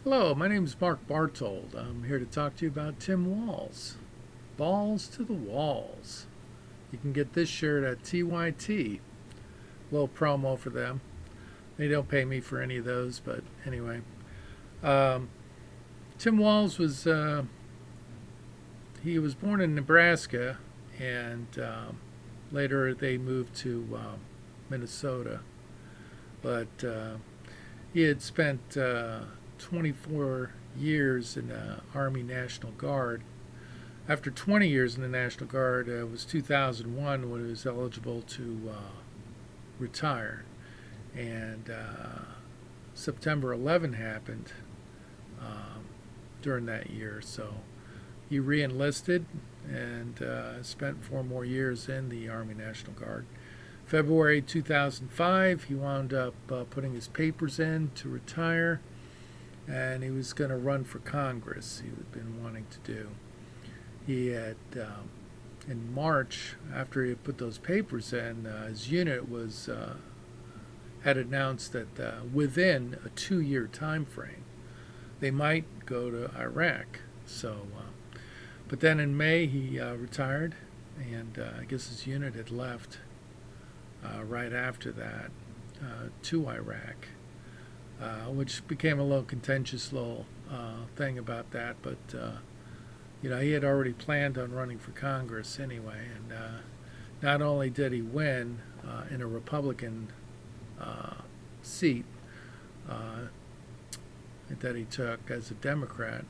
Hello, my name is Mark Bartold. I'm here to talk to you about Tim Walz. Balls to the walls. You can get this shirt at TYT. Little promo for them. They don't pay me for any of those, but anyway. Um, Tim Walz he was born in Nebraska, and later they moved to Minnesota. But he had spent 24 years in the Army National Guard. After 20 years in the National Guard, it was 2001 when he was eligible to retire. And September 11 happened during that year. So he re-enlisted and spent 4 more years in the Army National Guard. February 2005, he wound up putting his papers in to retire, and he was going to run for Congress. He had been wanting to do. He had, in March, after he had put those papers in, his unit had announced that within a 2-year time frame, they might go to Iraq. But then in May he retired, and I guess his unit had left right after that to Iraq, which became a little contentious little thing about that. But he had already planned on running for Congress anyway, and not only did he win in a Republican seat that he took as a Democrat,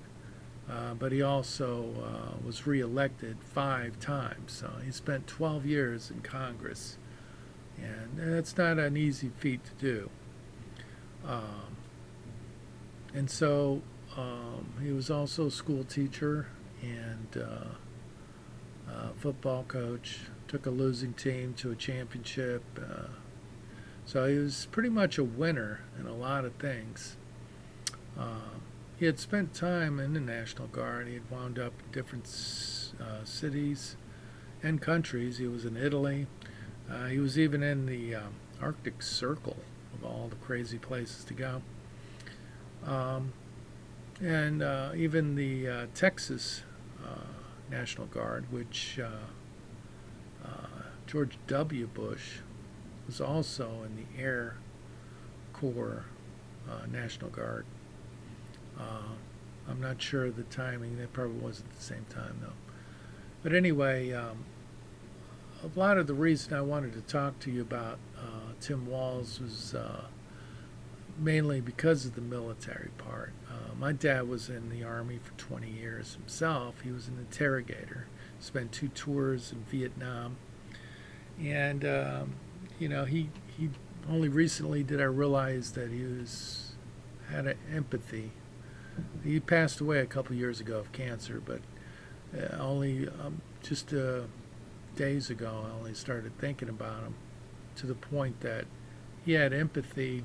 but he also was reelected 5 times. So he spent 12 years in Congress, and that's not an easy feat to do. And so he was also a school teacher and football coach, took a losing team to a championship. So he was pretty much a winner in a lot of things. He had spent time in the National Guard. He had wound up in different cities and countries. He was in Italy. He was even in the Arctic Circle, of all the crazy places to go. And even the Texas National Guard, which George W. Bush was also in the Air Corps National Guard. I'm not sure of the timing. That probably wasn't the same time, though. But anyway, a lot of the reason I wanted to talk to you about Tim Walz was mainly because of the military part. My dad was in the Army for 20 years himself. He was an interrogator. Spent 2 tours in Vietnam. And, he only recently did I realize that he had an empathy. He passed away a couple years ago of cancer, but only just days ago I only started thinking about him, to the point that he had empathy,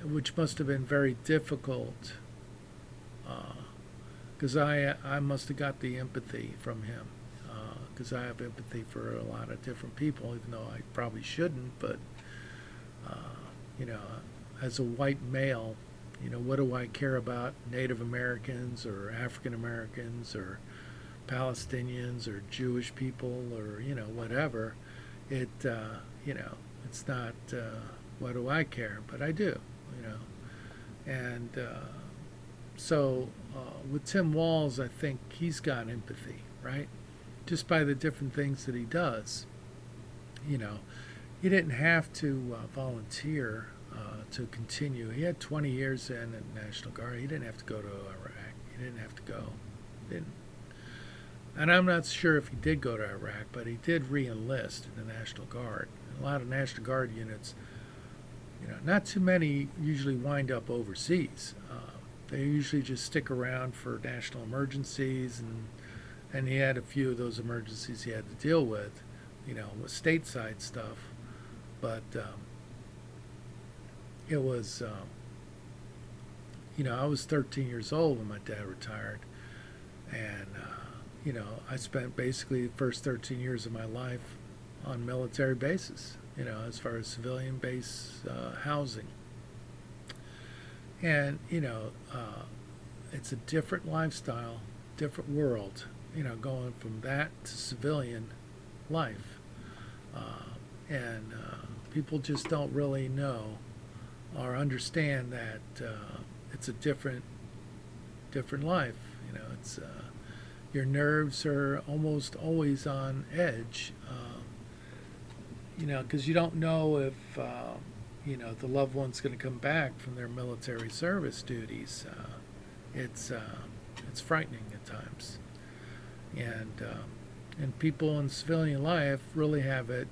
which must have been very difficult, because I must have got the empathy from him, because I have empathy for a lot of different people, even though I probably shouldn't. But as a white male, what do I care about Native Americans or African Americans or Palestinians or Jewish people or whatever? It's not what do I care, but I do. And so with Tim Walz, I think he's got empathy, right? Just by the different things that he does. He didn't have to volunteer to continue. He had 20 years in the National Guard. He didn't have to go to Iraq. He didn't have to go. Didn't. And I'm not sure if he did go to Iraq, but he did re-enlist in the National Guard. A lot of National Guard units, not too many usually wind up overseas. They usually just stick around for national emergencies, and he had a few of those emergencies he had to deal with, with stateside stuff. But it was, I was 13 years old when my dad retired, and I spent basically the first 13 years of my life on military bases, as far as civilian base housing. And, it's a different lifestyle, different world, going from that to civilian life. And people just don't really know or understand that it's a different life. It's your nerves are almost always on edge. Because you don't know if the loved one's going to come back from their military service duties. It's it's frightening at times, and people in civilian life really have the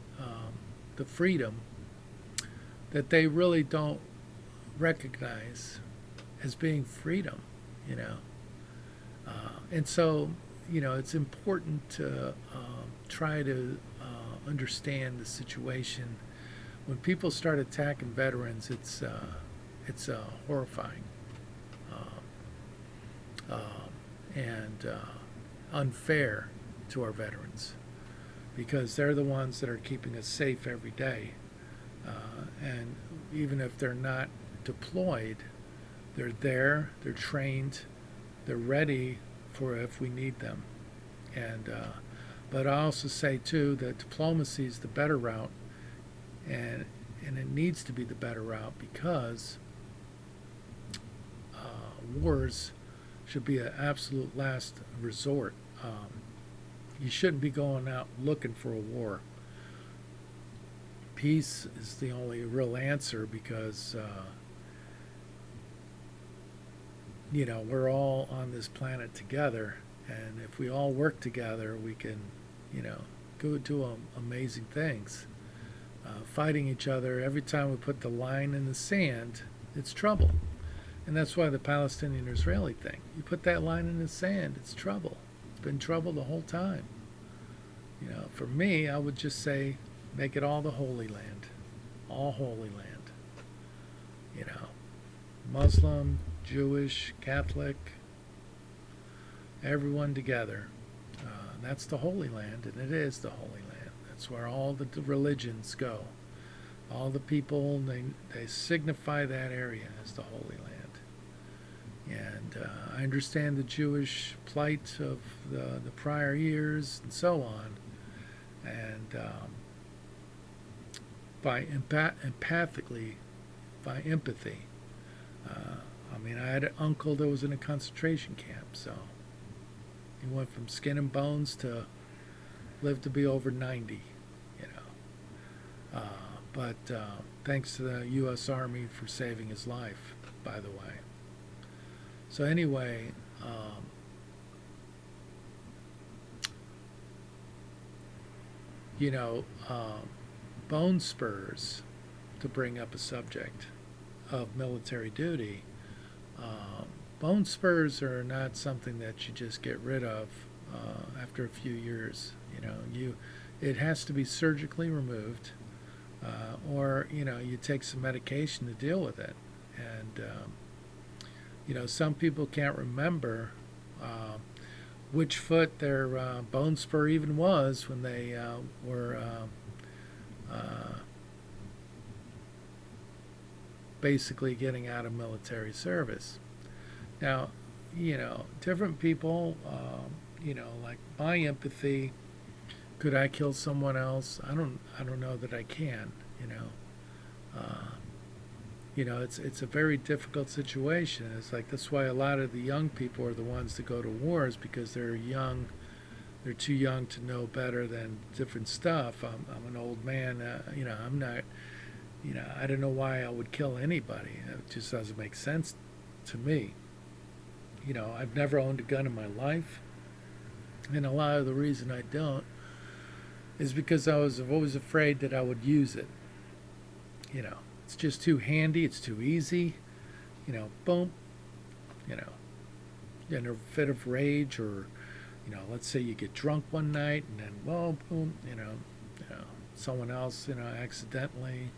freedom that they really don't recognize as being freedom, you know. And so, it's important to try to understand the situation. When people start attacking veterans, it's horrifying and unfair to our veterans, because they're the ones that are keeping us safe every day. And even if they're not deployed, they're there, they're trained, they're ready for if we need them. And but I also say too that diplomacy is the better route, and it needs to be the better route, because wars should be an absolute last resort. You shouldn't be going out looking for a war. Peace is the only real answer, because we're all on this planet together, and if we all work together, we can go do amazing things. Fighting each other, every time we put the line in the sand, it's trouble. And that's why the Palestinian-Israeli thing, you put that line in the sand, it's trouble. It's been trouble the whole time. For me, I would just say, make it all the Holy Land. All Holy Land. Muslim, Jewish, Catholic, everyone together. That's the Holy Land, and it is the Holy Land. That's where all the religions go. All the people, they signify that area as the Holy Land. And I understand the Jewish plight of the prior years and so on. And by empathically, by empathy. I had an uncle that was in a concentration camp, so he went from skin and bones to lived to be over 90, But thanks to the U.S. Army for saving his life, by the way. So anyway, bone spurs, to bring up a subject of military duty. Bone spurs are not something that you just get rid of after a few years. It has to be surgically removed, or you take some medication to deal with it. And some people can't remember which foot their bone spur even was when they were basically getting out of military service. Now, different people, like my empathy, could I kill someone else? I don't know that I can, it's a very difficult situation. It's like, that's why a lot of the young people are the ones that go to wars, because they're young. They're too young to know better than different stuff. I'm an old man. I'm not. I don't know why I would kill anybody. It just doesn't make sense to me. I've never owned a gun in my life, and a lot of the reason I don't is because I was always afraid that I would use it. It's just too handy. It's too easy. Boom. In a fit of rage, or let's say you get drunk one night, and then, well, boom, someone else, accidentally,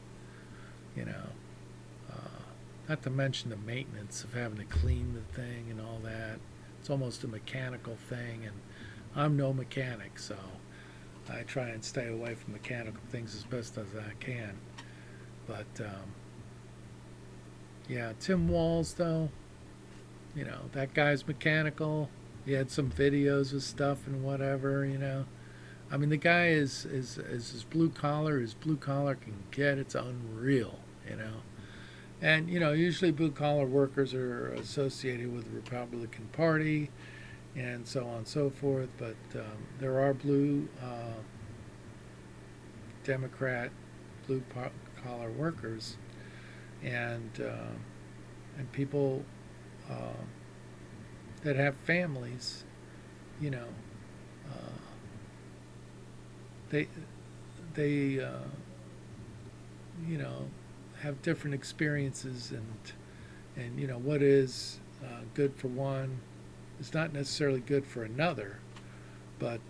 not to mention the maintenance of having to clean the thing and all that. It's almost a mechanical thing, and I'm no mechanic, so I try and stay away from mechanical things as best as I can. But Yeah, Tim Walz though, that guy's mechanical. He had some videos of stuff and whatever. I mean, the guy is as blue collar as blue collar can get. It's unreal. And usually blue collar workers are associated with the Republican Party and so on and so forth. But there are blue Democrat blue collar workers and people uh, that have families. You know, uh, they they you know have different experiences and what is good for one is not necessarily good for another, but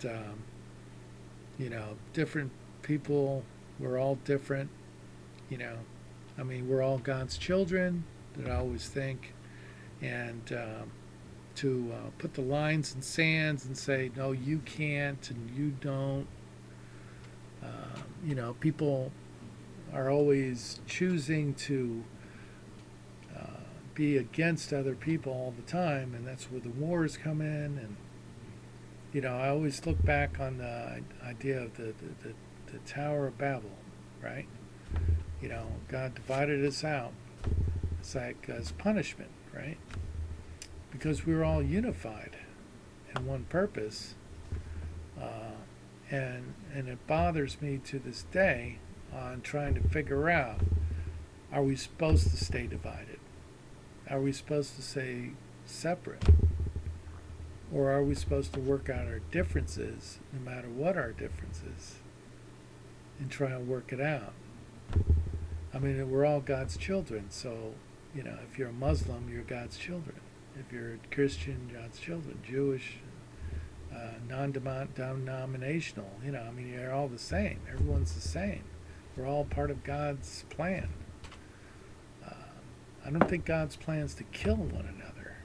different people, we're all different. you know I mean, we're all God's children, that I always think. And to put the lines in sands and say no, you can't and you don't. People are always choosing to be against other people all the time, and that's where the wars come in. And I always look back on the idea of the Tower of Babel, right? God divided us out. It's like as punishment, right? Because we were all unified in one purpose. And it bothers me to this day on trying to figure out, are we supposed to stay divided? Are we supposed to stay separate? Or are we supposed to work out our differences, no matter what our differences, and try and work it out? I mean, we're all God's children, so, if you're a Muslim, you're God's children. If you're a Christian, God's children. Jewish, non-denominational, I mean, you're all the same. Everyone's the same. We're all part of God's plan. I don't think God's plan is to kill one another.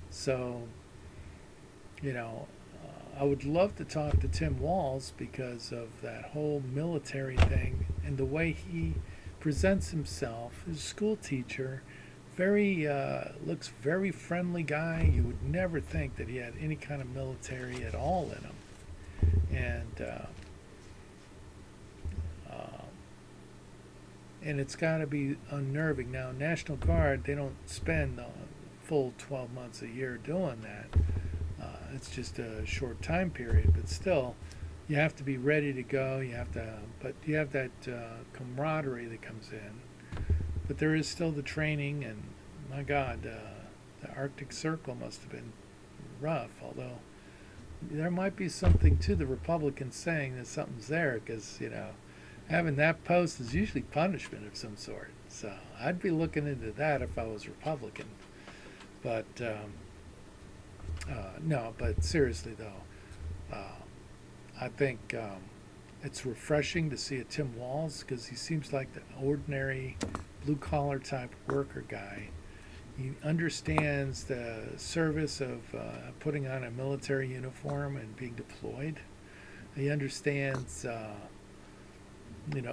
So, I would love to talk to Tim Walz because of that whole military thing and the way he presents himself. He's a school teacher, looks very friendly guy. You would never think that he had any kind of military at all in him. And it's got to be unnerving. Now, National Guard, they don't spend the full 12 months a year doing that. It's just a short time period, but still, you have to be ready to go. But you have that camaraderie that comes in. But there is still the training, and my God, the Arctic Circle must have been rough. Although there might be something to the Republicans saying that something's there, because having that post is usually punishment of some sort. So I'd be looking into that if I was Republican. But no, but seriously though, I think it's refreshing to see a Tim Walz, because he seems like the ordinary blue-collar type worker guy. He understands the service of putting on a military uniform and being deployed. He understands,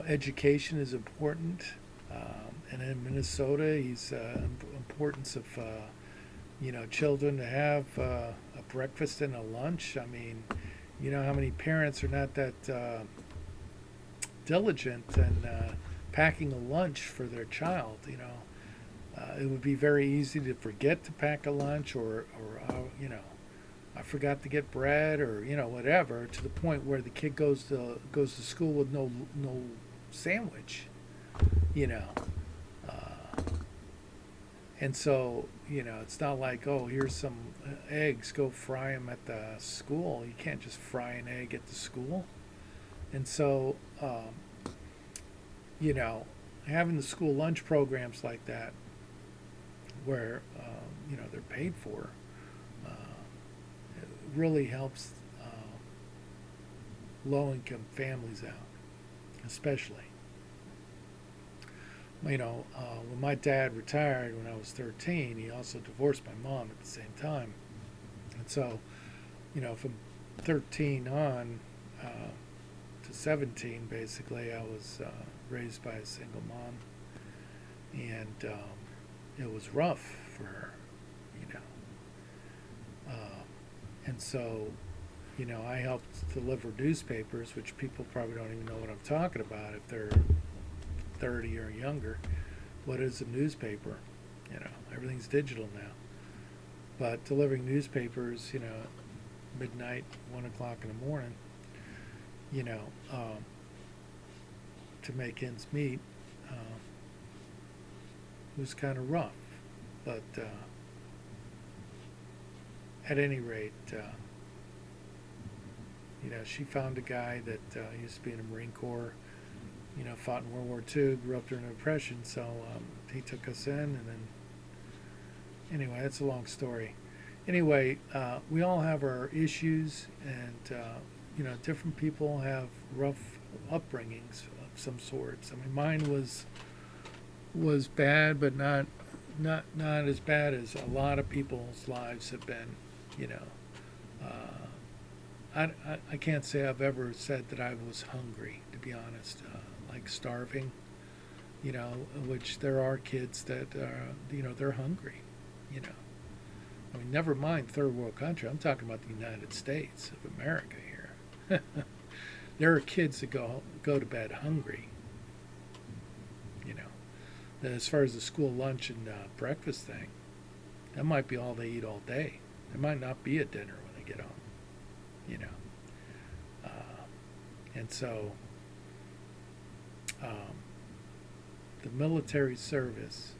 education is important. And in Minnesota, he's importance of children to have a breakfast and a lunch. I mean, how many parents are not that diligent in packing a lunch for their child? It would be very easy to forget to pack a lunch, or I forgot to get bread, or whatever, to the point where the kid goes to school with no sandwich. And so, it's not like, oh, here's some eggs, go fry them at the school. You can't just fry an egg at the school. And so, having the school lunch programs like that, where, they're paid for, it really helps low-income families out, especially. When my dad retired when I was 13, he also divorced my mom at the same time. And so, from 13 on to 17, basically, I was raised by a single mom. and it was rough for her, you know. And so, you know, I helped deliver newspapers, which people probably don't even know what I'm talking about if they're 30 or younger. What is a newspaper? You know, everything's digital now. But delivering newspapers, you know, midnight, 1 o'clock in the morning, you know, to make ends meet, was kind of rough. But at any rate, you know, she found a guy that used to be in the Marine Corps, you know, fought in World War II, grew up during the Depression, so he took us in, and then, anyway, that's a long story. Anyway, we all have our issues, and, you know, different people have rough upbringings of some sorts. I mean, mine was bad, but not as bad as a lot of people's lives have been, you know. I can't say I've ever said that I was hungry, to be honest, like starving, you know, which there are kids that, you know, they're hungry, you know. I mean, never mind third world country. I'm talking about the United States of America here. There are kids that go to bed hungry, you know. As far as the school lunch and breakfast thing, that might be all they eat all day. There might not be a dinner when they get home, you know. And so the military service,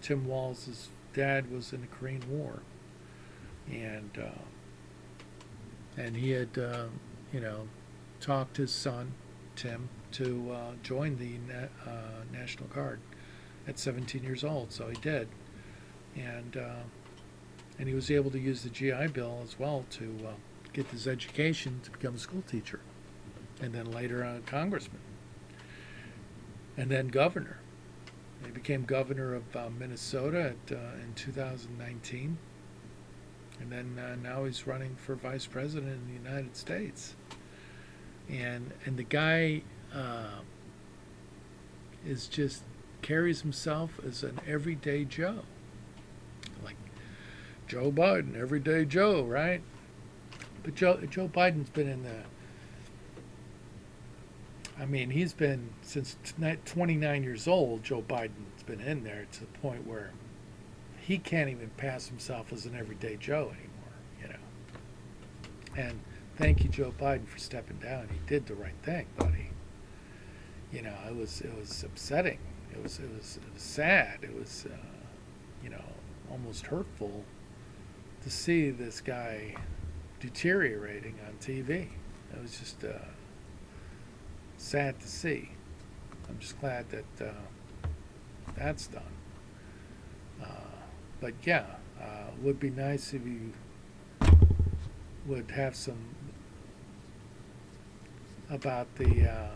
Tim Walz's dad was in the Korean War, and he had, you know, talked his son, Tim, to join the National Guard at 17 years old, so he did. And he was able to use the GI Bill as well to get his education to become a school teacher, and then later on a congressman, and then governor. He became governor of Minnesota in 2019, and then now he's running for vice president in the United States. And the guy is just carries himself as an everyday Joe, like Joe Biden, everyday Joe, right? But Joe Biden's been in the, I mean, he's been, since 29 years old, Joe Biden's been in there to the point where he can't even pass himself as an everyday Joe anymore, you know. And thank you, Joe Biden, for stepping down. He did the right thing, buddy. You know, it was upsetting. It was sad. It was, you know, almost hurtful to see this guy deteriorating on TV. It was just sad to see. I'm just glad that that's done. But yeah, it would be nice if you would have some about the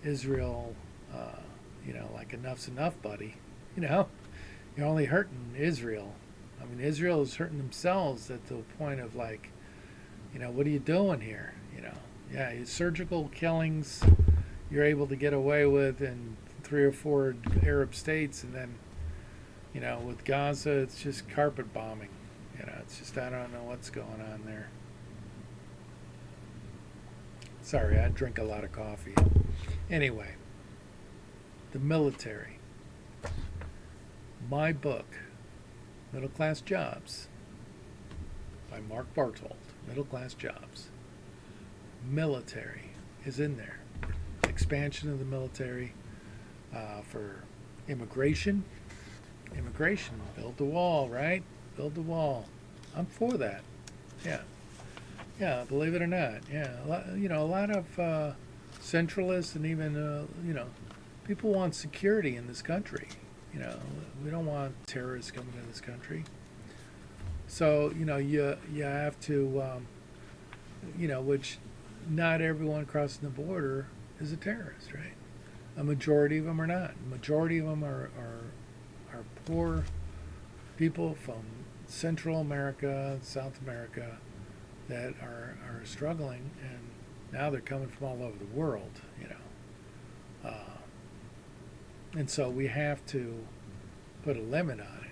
Israel, you know, like enough's enough, buddy. You know, you're only hurting Israel. I mean, Israel is hurting themselves at the point of like, you know, what are you doing here? You know, yeah, surgical killings you're able to get away with in 3 or 4 Arab states, and then, you know, with Gaza, it's just carpet bombing. You know, it's just, I don't know what's going on there. Sorry, I drink a lot of coffee. Anyway, the military. My book, Middle Class Jobs, by Mark Bartold, Middle Class Jobs. Military is in there. Expansion of the military for immigration. Immigration, build the wall, right? Build the wall. I'm for that. Yeah. Yeah, believe it or not. Yeah, you know, a lot of centralists and even, you know, people want security in this country. You know, we don't want terrorists coming to this country. So, you know, you have to, you know, which not everyone crossing the border is a terrorist, right? A majority of them are not. A majority of them are poor people from Central America, South America, that are struggling, and now they're coming from all over the world, you know. And so we have to put a limit on it.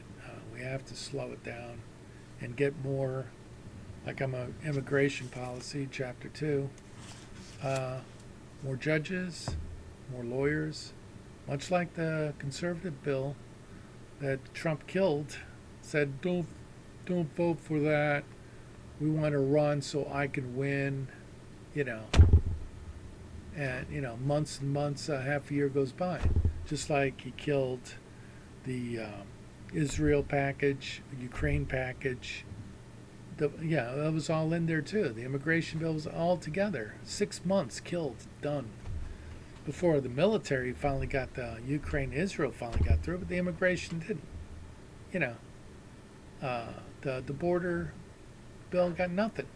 We have to slow it down and get more, like I'm a immigration policy, chapter 2, more judges, more lawyers, much like the conservative bill that Trump killed, said don't vote for that. We want to run so I can win, you know. And months and months, half a year goes by, just like he killed the Israel package, Ukraine package. That was all in there too. The immigration bill was all together. 6 months killed, done. Before the military finally got the Ukraine-Israel finally got through, but the immigration didn't. The border bill got nothing.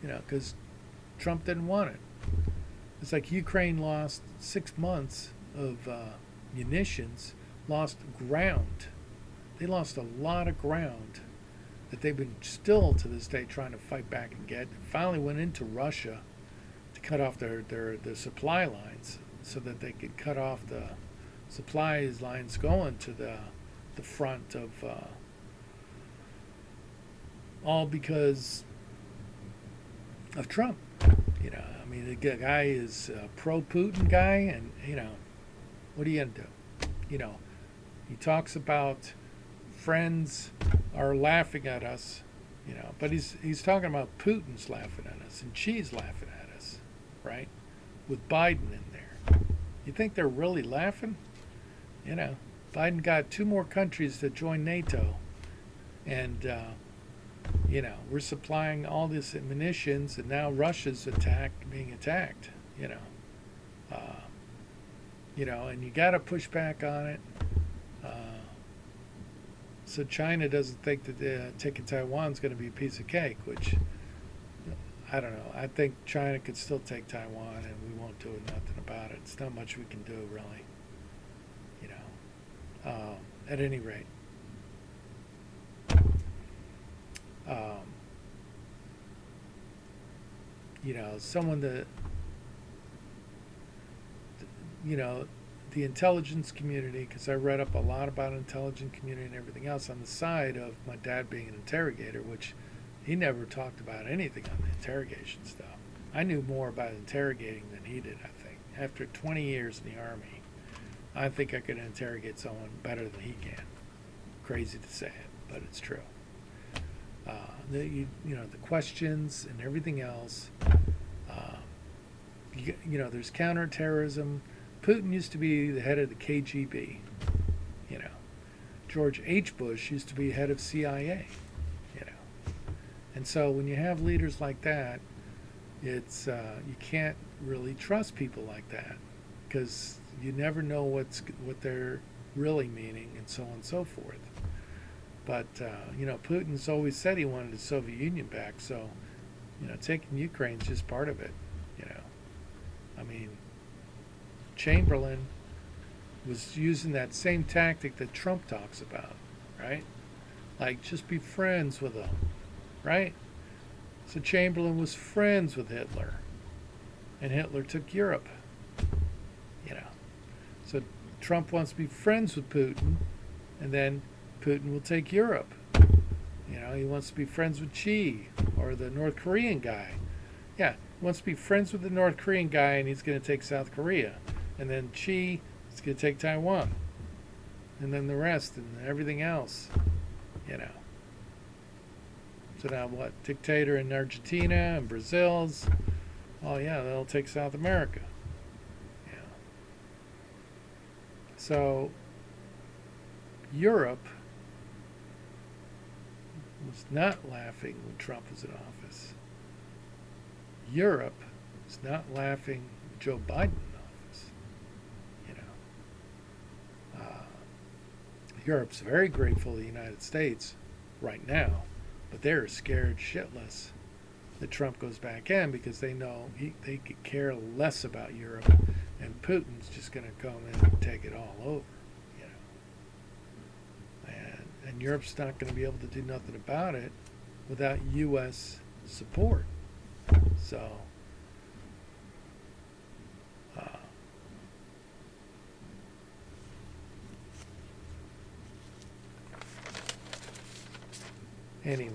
Because Trump didn't want it. It's like Ukraine lost 6 months of munitions, lost ground. They lost a lot of ground that they've been still to this day trying to fight back and get. Finally went into Russia to cut off their supply lines so that they could cut off the supplies lines going to the front of all because of Trump. I mean, the guy is a pro-Putin guy, and what are you gonna do? He talks about friends are laughing at us, but he's talking about Putin's laughing at us and Xi's laughing at us, right? With Biden in there, you think they're really laughing? Biden got 2 more countries to join NATO, and we're supplying all this munitions, and now Russia's being attacked. And you got to push back on it. So China doesn't think that taking Taiwan is going to be a piece of cake, which I don't know. I think China could still take Taiwan, and we won't do nothing about it. It's not much we can do, really. At any rate. Someone that, the intelligence community, because I read up a lot about intelligence community and everything else on the side of my dad being an interrogator, which he never talked about anything on the interrogation stuff. I knew more about interrogating than he did, I think. After 20 years in the Army, I think I could interrogate someone better than he can. Crazy to say it, but it's true. The questions and everything else. There's counterterrorism. Putin used to be the head of the KGB. George H. Bush used to be head of CIA. And so when you have leaders like that, it's you can't really trust people like that because you never know what they're really meaning, and so on and so forth. But Putin's always said he wanted the Soviet Union back, so taking Ukraine's just part of it. I mean, Chamberlain was using that same tactic that Trump talks about, right? Like, just be friends with them, right? So Chamberlain was friends with Hitler, and Hitler took Europe. So Trump wants to be friends with Putin, and then Putin will take Europe. He wants to be friends with Xi or the North Korean guy. Yeah, he wants to be friends with the North Korean guy, and he's going to take South Korea. And then Xi is going to take Taiwan. And then the rest and everything else. So now what? Dictator in Argentina and Brazil's. Oh yeah, they'll take South America. Yeah. So Europe was not laughing when Trump was in office. Europe is not laughing with Joe Biden in office. Europe's very grateful to the United States right now, but they're scared shitless that Trump goes back in because they know they could care less about Europe, and Putin's just going to come in and take it all over. And Europe's not going to be able to do nothing about it without U.S. support. So, Anyway.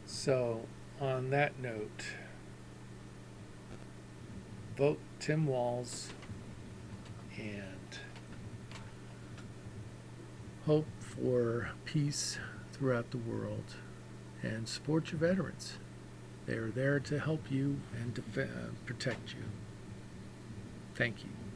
So, on that note, vote Tim Walz and hope for peace throughout the world and support your veterans. They are there to help you and to protect you. Thank you.